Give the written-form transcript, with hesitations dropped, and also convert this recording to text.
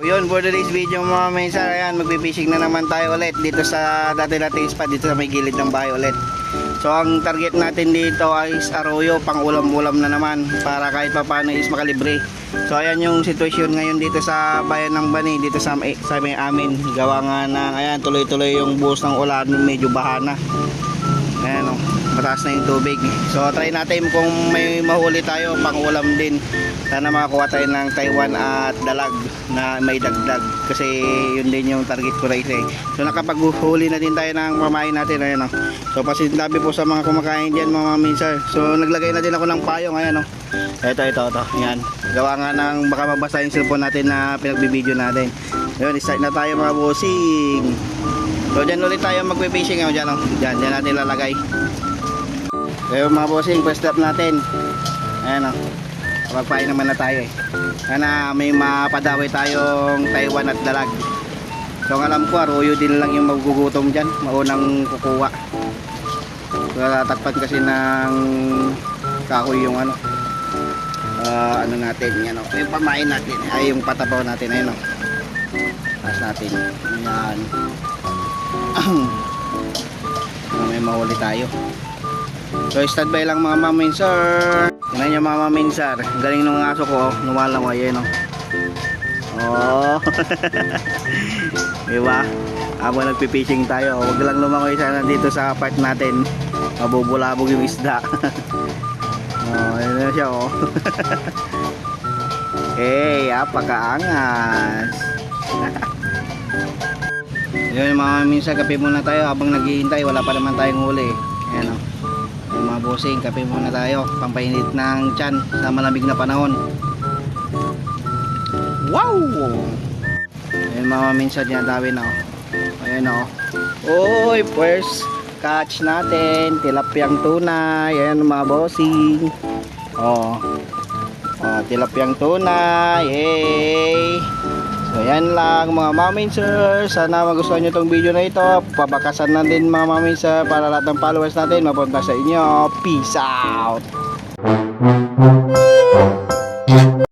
Yun, for today's video mga minsan, ayan, magpipishing na naman tayo ulit dito sa dati-dating spot, dito sa may gilid ng bahay ulit. So ang target natin dito ay arroyo, pang ulam-ulam na naman, para kahit pa paano is makalibre. So ayan yung sitwasyon ngayon dito sa bayan ng Bani, dito sa may amin. Gawa nga ng, ayan, tuloy-tuloy yung buhos ng ulan, medyo bahana. Ayan o, mataas na yung tubig. So try natin kung may mahuli tayo, pang ulam din. Sana makakuha tayo ng Taiwan at dalag na may dagdag, kasi yun din yung target ko rin eh. So nakapaghuli na din tayo ng pamain natin. Ayan o. So pasintabi po sa mga kumakain dyan mga minsan. So naglagay na din ako ng payong. Ayan o. Ito. Yan. Gawa nga ng baka mabasa yung cellphone natin na pinagbibideo natin. Ayun, start na tayo mga bossing. So dyan ulit tayo magpipishing. Dyan natin lalagay. Ayun mga bossing, first step natin. Ayan o. Magpain naman na tayo eh. Sana may mapadaway tayong Taiwan at dalag. So ang alam ko, arroyo din lang yung magugutom dyan. Maunang kukuha. So tatakpan kasi ng kahoy yung ano natin, yan o. Yung pamain natin, ay yung patabaw natin, ayun o. Taas natin. Yan. May mahuli tayo. So standby lang mga maminsar. Tingnan nyo mga maminsar. Galing ng aso ko, lumalangoy, ayun o. Oh. Diba? Habang nagpipishing tayo, huwag lang lumangoy sana dito sa part natin. Mabubulabog yung isda. Oh, ayun na siya oh. Hey, apakaangas. Yun mga minsan, kape muna tayo habang naghihintay, wala pa naman tayong huli. Ayan oh. Yung mga bossing, kape muna tayo, pampainit ng tiyan sa malamig na panahon. Wow! Ayun mga minsan, yan dawin na oh. Ayan oh. Oy, first catch natin, tilapyang tunay. Ayan mga bossing. Oh, tilapyang tunay. Hey. So yan lang mga maminsir. Sana magustuhan nyo itong video na ito. Pabakasan na din mga maminsir para lahat ng followers natin mapunta sa inyo. Peace out.